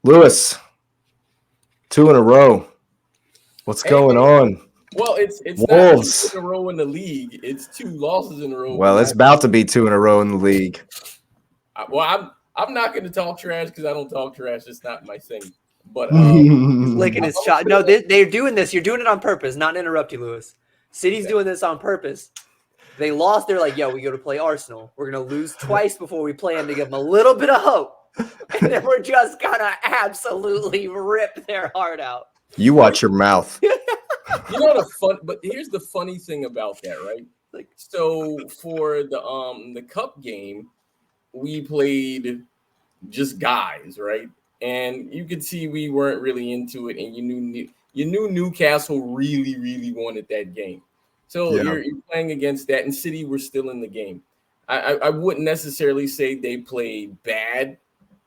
Lewis, 2 in a row. What's going Hey, on? well, it's not two Wolves. in a row in the league. It's two losses in a row. Well, it's about to be 2 in a row in the league. I'm not going to talk trash because I don't talk trash. It's not my thing. But He's licking his shot. No, they're doing this. You're doing it on purpose, not to interrupt you, Lewis. City's doing this on purpose. They lost. They're like, yo, we go to play Arsenal. We're going to lose twice before we play them to give them a little bit of hope. And then we're just going to absolutely rip their heart out. You watch your mouth. but here's the funny thing about that, right? Like, so for the cup game, we played just guys, right? And you could see we weren't really into it, and you knew Newcastle really, really wanted that game. So you're playing against that, and City were still in the game. I wouldn't necessarily say they played bad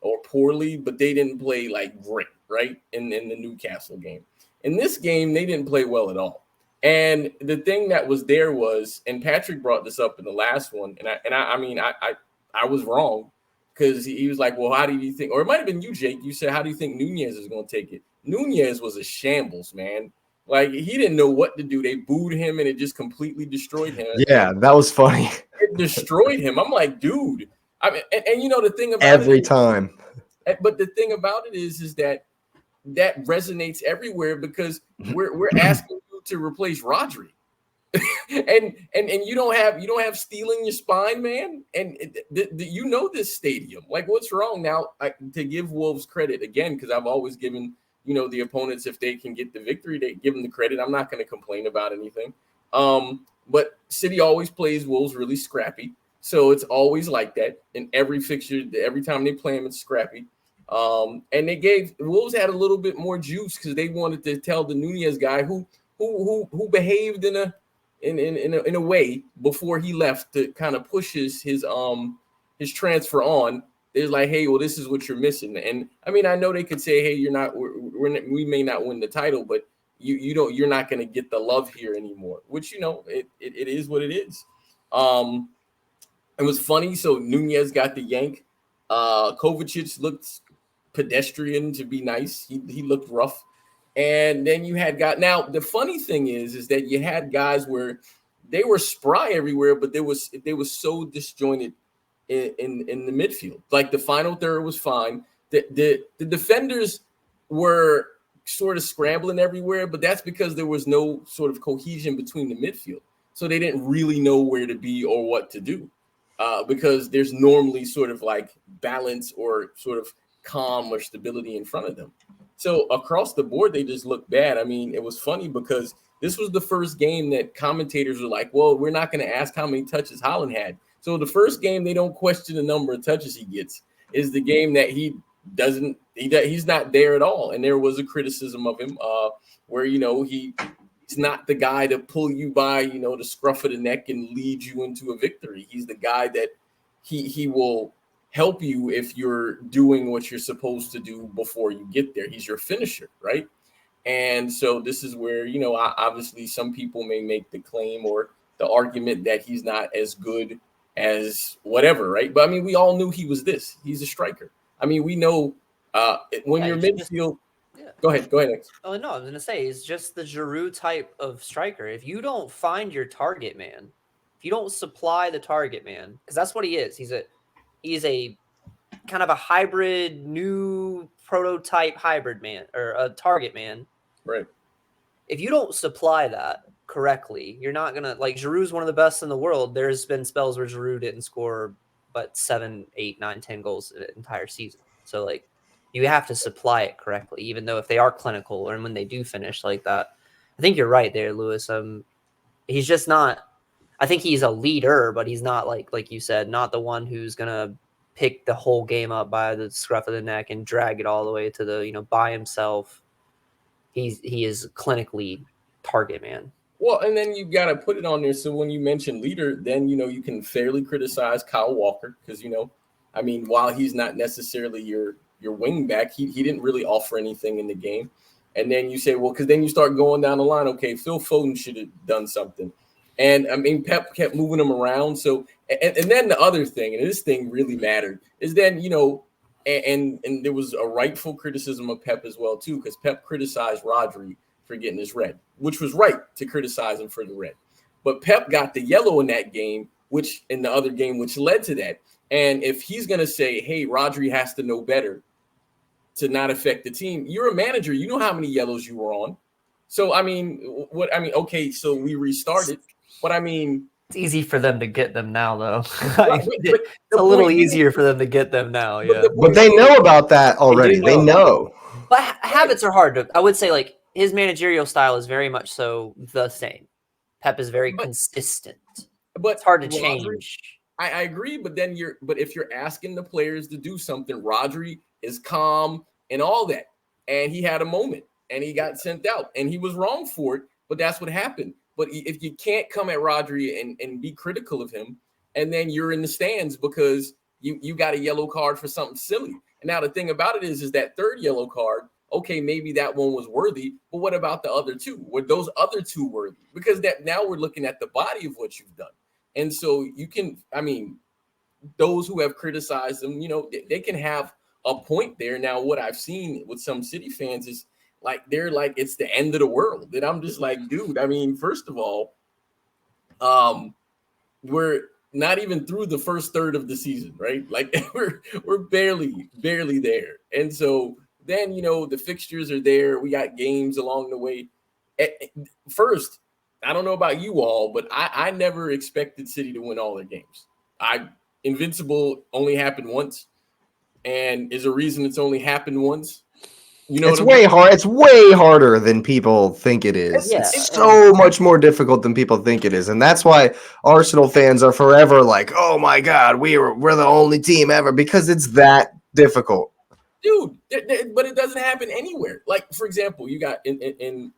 or poorly, but they didn't play like great, right? In the Newcastle game. In this game, they didn't play well at all. And the thing that was there was, and Patrick brought this up in the last one, and I was wrong. Because he was like, well, how do you think? Or it might have been you, Jake. You said, how do you think Nunez is going to take it? Nunez was a shambles, man. Like, he didn't know what to do. They booed him, and it just completely destroyed him. Yeah, that was funny. It destroyed him. I'm like, dude. I mean, and you know, the thing about every time. But the thing about it is that resonates everywhere because we're asking you to replace Rodri. and you don't have steel in your spine, man. And you know this stadium. Like, what's wrong now? To give Wolves credit again, because I've always given the opponents, if they can get the victory, they give them the credit. I'm not going to complain about anything. But City always plays Wolves really scrappy, so it's always like that in every fixture. Every time they play them, it's scrappy. And Wolves had a little bit more juice because they wanted to tell the Nunez guy who behaved in a way before he left to kind of push his transfer on. They're like, hey, well, this is what you're missing. And I mean, I know they could say, hey, we may not win the title, but you're not going to get the love here anymore, which, it is what it is. It was funny. So Nunez got the yank. Kovacic looked pedestrian, to be nice. He looked rough. And then you had now the funny thing is that you had guys where they were spry everywhere, but they was so disjointed in the midfield. Like, the final third was fine. The defenders were sort of scrambling everywhere, but that's because there was no sort of cohesion between the midfield. So they didn't really know where to be or what to do, because there's normally sort of like balance or sort of calm or stability in front of them. So across the board, they just looked bad. I mean, it was funny because this was the first game that commentators were like, well, we're not going to ask how many touches Haaland had. So the first game they don't question the number of touches he gets is the game that he's not there at all. And there was a criticism of him where, he's not the guy to pull you by, the scruff of the neck and lead you into a victory. He's the guy that he will help you if you're doing what you're supposed to do before you get there. He's your finisher, right? And so this is where, obviously some people may make the claim or the argument that he's not as good as whatever, right? But I mean, we all knew he was this. He's a striker. I mean, we know when you're midfield. Go ahead. Alex. Oh, no, I was going to say, he's just the Giroud type of striker. If you don't find your target man, if you don't supply the target man, because that's what he is. He's a kind of a hybrid, new prototype hybrid man, or a target man. Right. If you don't supply that correctly, you're not going to, like, Giroud's one of the best in the world. There's been spells where Giroud didn't score but 7, 8, 9, 10 goals an entire season. So, like, you have to supply it correctly, even though if they are clinical and when they do finish like that. I think you're right there, Lewis. He's just not, I think he's a leader, but he's not like you said, not the one who's going to pick the whole game up by the scruff of the neck and drag it all the way to the, by himself. He is clinically target man. Well, and then you got to put it on there. So when you mention leader, then, you can fairly criticize Kyle Walker because, I mean, while he's not necessarily your wing back, he didn't really offer anything in the game. And then you say, well, because then you start going down the line. Okay, Phil Foden should have done something. And I mean, Pep kept moving him around. So, and then the other thing, and this thing really mattered, is then, and there was a rightful criticism of Pep as well too, because Pep criticized Rodri for getting his red, which was right to criticize him for the red. But Pep got the yellow in that game, which in the other game, which led to that. And if he's going to say, hey, Rodri has to know better to not affect the team, you're a manager. You know how many yellows you were on. So, okay, so we restarted. But I mean, it's easy for them to get them now, though. but It's a little easier for them to get them now. Yeah. But they know about that already. They know. But habits are hard to, I would say, like, his managerial style is very much so the same. Pep is very consistent. But it's hard to change. I agree, but then if you're asking the players to do something, Rodri is calm and all that. And he had a moment and he got sent out and he was wrong for it, but that's what happened. But if you can't come at Rodri and be critical of him, and then you're in the stands because you got a yellow card for something silly. And now the thing about it is that third yellow card, okay, maybe that one was worthy, but what about the other two? Were those other two worthy? Because that now we're looking at the body of what you've done. And so you can, those who have criticized them, they can have a point there. Now, what I've seen with some City fans is like, they're like, it's the end of the world. And I'm just like, dude, first of all, we're not even through the first third of the season, right? Like we're barely there. And so then, the fixtures are there. We got games along the way. First, I don't know about you all, but I never expected City to win all their games. Invincible only happened once, and is a reason it's only happened once. It's way hard. It's way harder than people think it is. Yeah. It's so much more difficult than people think it is, and that's why Arsenal fans are forever like, "Oh my God, we're the only team ever," because it's that difficult. Dude, but it doesn't happen anywhere. Like, for example, you got in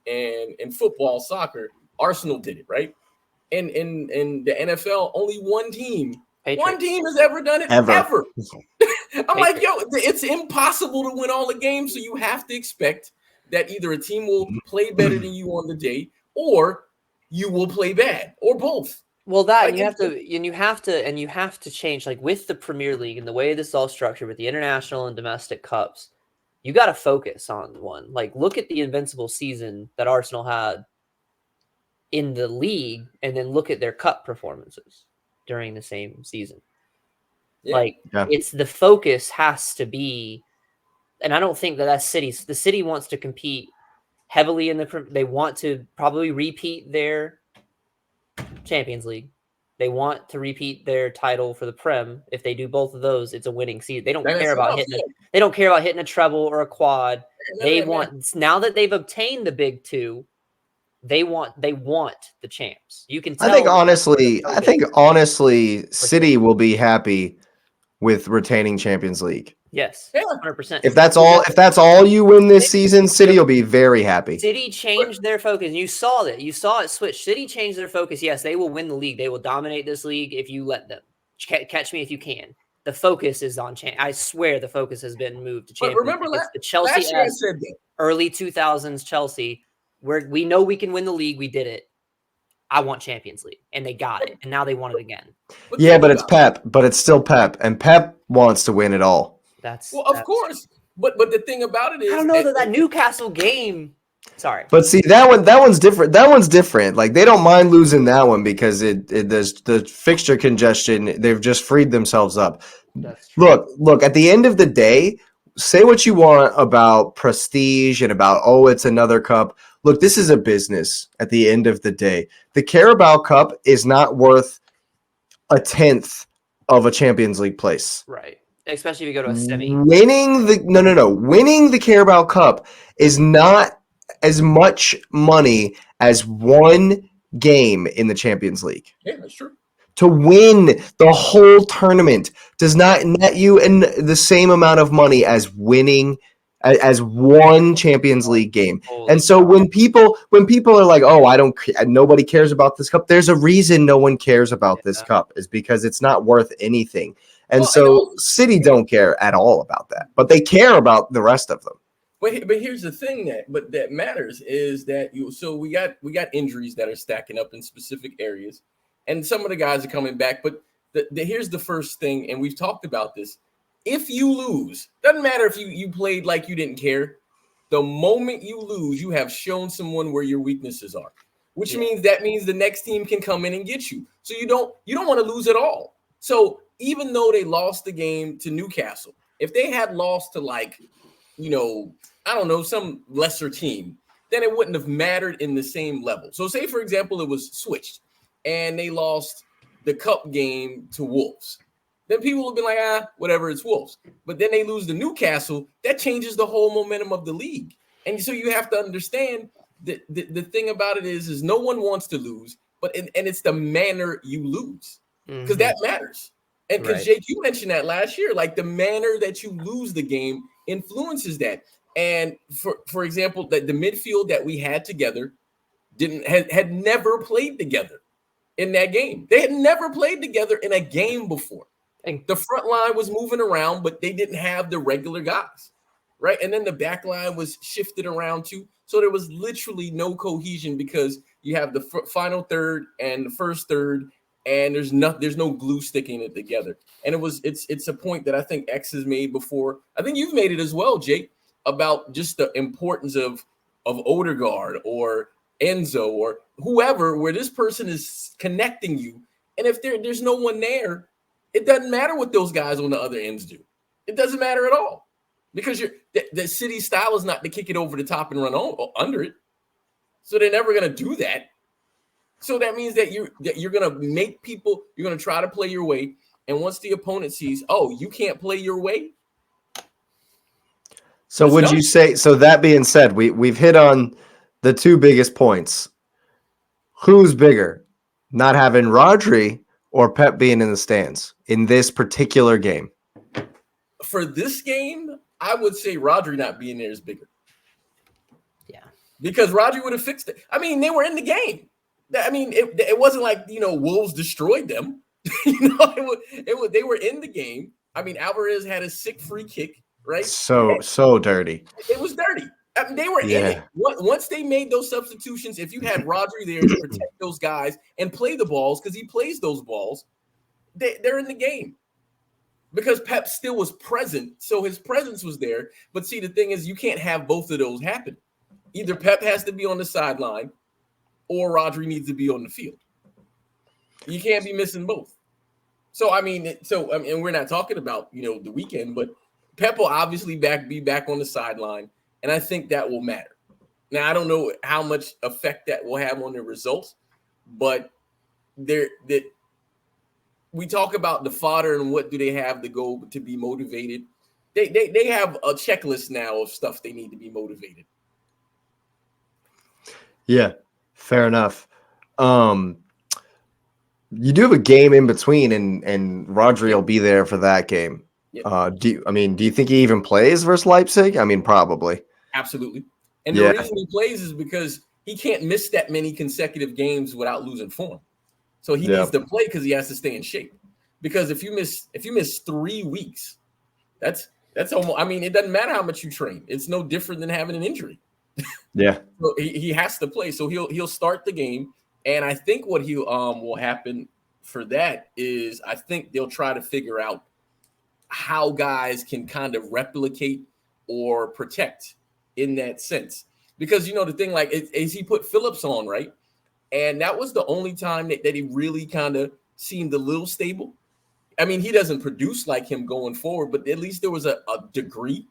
football, soccer, Arsenal did it, right? In the NFL, only one team has ever done it ever. I'm like, yo, it's impossible to win all the games, so you have to expect that either a team will play better than you on the day, or you will play bad, or both. Well, that you have to change, like with the Premier League and the way this is all structured with the international and domestic cups. You got to focus on one. Like, look at the invincible season that Arsenal had in the league, and then look at their cup performances during the same season. It's the focus has to be, and I don't think that's City's. The City wants to compete heavily they want to probably repeat their Champions League. They want to repeat their title for the Prem. If they do both of those, it's a winning season. They don't care about hitting a treble or a quad. They want, now that they've obtained the big two, they want the champs. You can tell. I think honestly, City will be happy with retaining Champions League. Yes, 100%. If that's all you win this season, City will be very happy. City changed their focus. You saw it. You saw it switch. City changed their focus. Yes, they will win the league. They will dominate this league if you let them. Catch me if you can. The focus is on champ. I swear the focus has been moved to Champions League. Remember the Chelsea early 2000s Chelsea, where we know we can win the league. We did it. I want Champions League, and they got it, and now they want it again. But it's Pep. But it's still Pep, and Pep wants to win it all. Of course. But the thing about it is, I don't know that Newcastle game. Sorry, but see that one's different. That one's different. Like, they don't mind losing that one because there's the fixture congestion. They've just freed themselves up. Look. At the end of the day, say what you want about prestige and about it's another cup. Look, this is a business. At the end of the day, the Carabao Cup is not worth a tenth of a Champions League place. Right. Especially if you go to a semi. Winning the Carabao Cup is not as much money as one game in the Champions League. Yeah, that's true. To win the whole tournament does not net you in the same amount of money as winning as one Champions League game. And so when people are like, nobody cares about this cup, there's a reason no one cares about this cup, is because it's not worth anything. And City don't care at all about that, but they care about the rest of them. But here's the thing that matters is that we got injuries that are stacking up in specific areas, and some of the guys are coming back. But here's the first thing, and we've talked about this. if you lose, doesn't matter if you played like you didn't care. The moment you lose, you have shown someone where your weaknesses are, which means the next team can come in and get you. So you don't want to lose at all. So even though they lost the game to Newcastle, if they had lost to I don't know, some lesser team, then it wouldn't have mattered in the same level. So say, for example, it was switched and they lost the cup game to Wolves. Then people will be like, whatever, it's Wolves. But then they lose to Newcastle. That changes the whole momentum of the league. And so you have to understand that the thing about it is no one wants to lose, and it's the manner you lose, because that matters. And because Jake, you mentioned that last year, like the manner that you lose the game influences that. And for example, that the midfield that we had together had never played together in that game. They had never played together in a game before. And the front line was moving around, but they didn't have the regular guys, right? And then the back line was shifted around too. So there was literally no cohesion because you have the final third and the first third, and there's no glue sticking it together. And it's a point that I think X has made before. I think you've made it as well, Jake, about just the importance of Odegaard or Enzo or whoever, where this person is connecting you. And if there's no one there, it doesn't matter what those guys on the other ends do. It doesn't matter at all, because the City style is not to kick it over the top and run under it. So they're never going to do that. So that means that you're going to make people, you're going to try to play your way. And once the opponent sees, oh, you can't play your way. So would you say, so that being said, we've hit on the two biggest points. Who's bigger, not having Rodri or Pep being in the stands in this particular game? For this game, I would say Rodri not being there is bigger. Yeah. Because Rodri would have fixed it. I mean, they were in the game. I mean, it wasn't like, Wolves destroyed them. They were in the game. I mean, Alvarez had a sick free kick, right? So dirty. It was dirty. I mean, they were in it. Once they made those substitutions, if you had Rodri there to protect those guys and play the balls, because he plays those balls, they're in the game. Because Pep still was present, so his presence was there. But see, the thing is, you can't have both of those happen. Either Pep has to be on the sideline, or Rodri needs to be on the field. You can't be missing both. So I mean, and we're not talking about the weekend, but Pep will obviously be back on the sideline. And I think that will matter. Now, I don't know how much effect that will have on the results, but we talk about the fodder and what do they have to go to be motivated. They have a checklist now of stuff they need to be motivated. Yeah, fair enough. You do have a game in between, and Rodri will be there for that game. Yep. Do you think he even plays versus Leipzig? I mean, probably. Absolutely. And the reason he plays is because he can't miss that many consecutive games without losing form. So he needs to play because he has to stay in shape. Because if you miss 3 weeks, that's almost, I mean, it doesn't matter how much you train. It's no different than having an injury. Yeah. So he has to play. So he'll start the game. And I think what will happen for that is I think they'll try to figure out how guys can kind of replicate or protect in that sense. Because, the thing, like, is he put Phillips on, right? And that was the only time that he really kind of seemed a little stable. I mean, he doesn't produce like him going forward, but at least there was a degree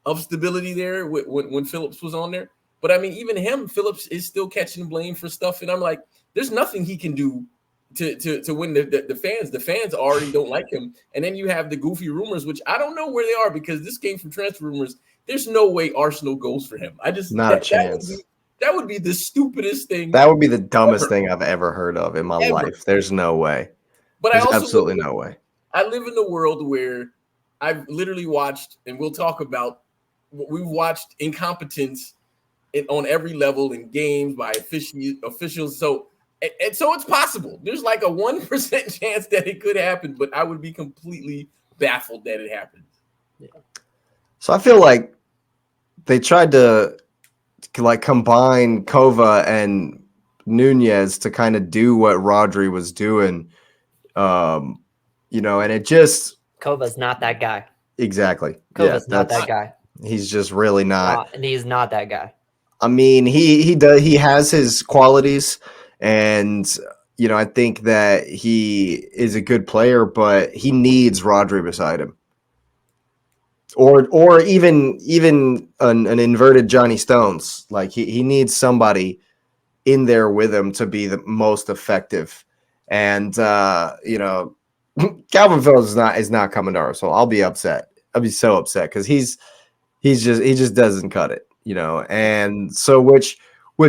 of stability there when Phillips was on there. But, I mean, even Phillips is still catching blame for stuff. And I'm like, there's nothing he can do to win the fans. The fans already don't like him. And then you have the goofy rumors, which I don't know where they are because this came from transfer rumors. There's no way Arsenal goes for him. I just not a chance. That would be the stupidest thing. That would be the dumbest thing I've ever heard of in my life. There's no way. But There's absolutely no way. I live in a world where I've literally watched, and we'll talk about, we've watched incompetence on every level in games by officials. So it's possible. There's like a 1% chance that it could happen, but I would be completely baffled that it happened. Yeah. So I feel like they tried to combine Kova and Nunez to kind of do what Rodri was doing, and it just Kova's not that guy. exactly. Kova's not that's that guy. he's just really not. And he's not that guy. I mean, he has his qualities, and I think that he is a good player, but he needs Rodri beside him, or even an inverted Johnny Stones. Like he needs somebody in there with him to be the most effective. And Calvin Phillips is not coming to Arsenal. I'll be upset. I'll be so upset because he just doesn't cut it. And so which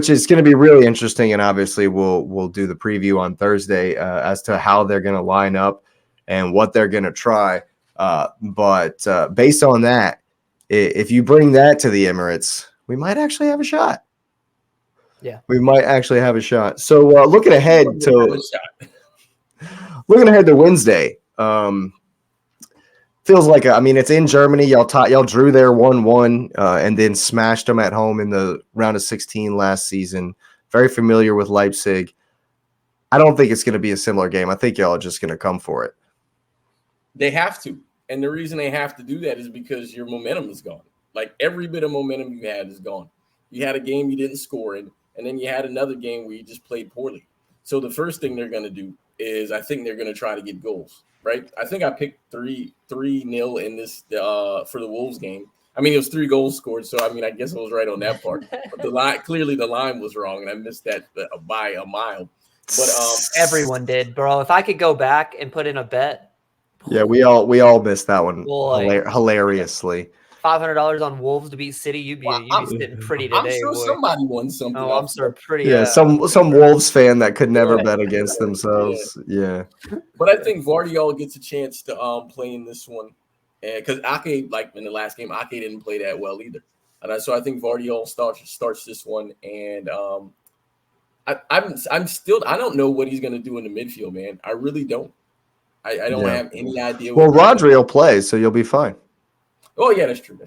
is going to be really interesting, and obviously we'll do the preview on Thursday as to how they're going to line up and what they're going to try. But based on that, if you bring that to the Emirates, we might actually have a shot. Yeah, we might actually have a shot. So looking ahead to Wednesday. Feels like it's in Germany. Y'all drew there 1-1 and then smashed them at home in the round of 16 last season. Very familiar with Leipzig. I don't think it's going to be a similar game. I think y'all are just going to come for it. They have to. And the reason they have to do that is because your momentum is gone. Like every bit of momentum you had is gone. You had a game you didn't score in, and then you had another game where you just played poorly. So the first thing they're going to do is I think they're going to try to get goals. Right, I think I picked 3-0 in this for the Wolves game. I mean, it was 3 goals scored, so I guess I was right on that part. But the line was wrong, and I missed that by a mile. But everyone did, bro. If I could go back and put in a bet, yeah, we all missed that one hilariously. $500 on Wolves to beat City, you'd be sitting pretty today. I'm sure somebody won something. Oh, I'm sure pretty. Yeah, some Wolves fan that could never bet against themselves. Yeah. But I think Vardiol gets a chance to play in this one, because Ake, like in the last game, Ake didn't play that well either, and so I think Vardiol starts this one, and I don't know what he's gonna do in the midfield, man. I really don't. I don't have any idea. Well, Rodri will play, so you'll be fine. Oh yeah, that's true.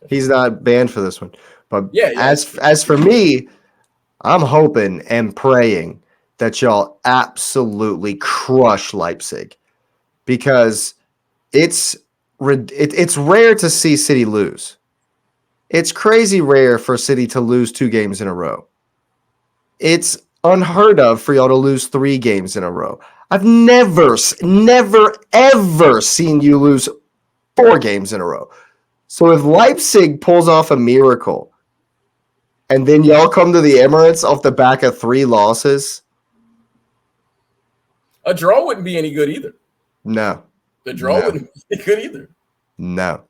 He's not banned for this one. But yeah. As for me, I'm hoping and praying that y'all absolutely crush Leipzig, because it's rare to see City lose. It's crazy rare for City to lose 2 games in a row. It's unheard of for y'all to lose 3 games in a row. I've never, ever seen you lose 4 games in a row. So if Leipzig pulls off a miracle and then y'all come to the Emirates off the back of 3 losses, a draw wouldn't be any good either. No. The draw wouldn't be good either. No.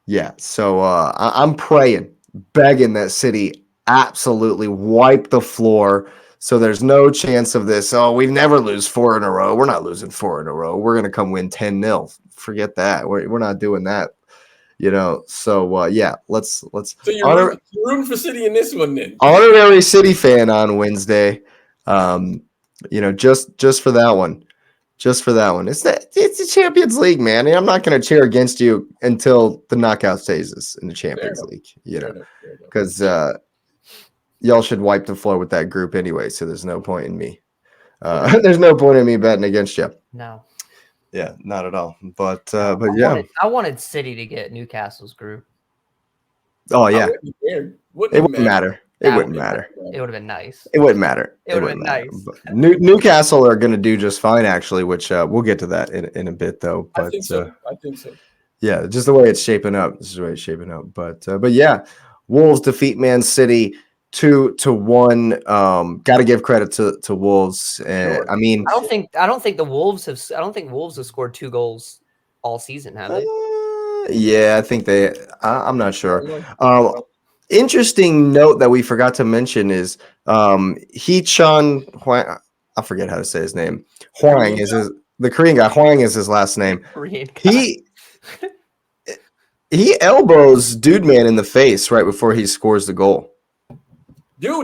Yeah. So I'm praying, begging that City absolutely wipe the floor, so there's no chance of this. Oh, we never lose 4 in a row. We're not losing 4 in a row. We're going to come win 10-0. Forget that. We're not doing that. So yeah, let's. So you're rooting for City in this one then? Honorary City fan on Wednesday. Just for that one. Just for that one. It's the Champions League, man. I'm not going to cheer against you until the knockout stages in the Champions League. Because y'all should wipe the floor with that group anyway. So there's no point in me. There's no point in me betting against you. No. Yeah, not at all. But yeah, I wanted City to get Newcastle's group. Oh yeah, it wouldn't matter. It wouldn't matter. It would have been nice. It wouldn't matter. It would have been nice. Newcastle are going to do just fine, actually. Which we'll get to that in a bit, though. But I think so. Yeah, just the way it's shaping up. This is the way it's shaping up. But yeah, Wolves defeat Man City 2-1. Got to give credit to Wolves. Sure. I mean, I don't think Wolves have scored 2 goals all season, have they? Yeah, I think they. I'm not sure. Interesting note that we forgot to mention is Hee-chan Hwang. I forget how to say his name. Hwang is the Korean guy. Hwang is his last name. Korean guy. He elbows Dude Man in the face right before he scores the goal.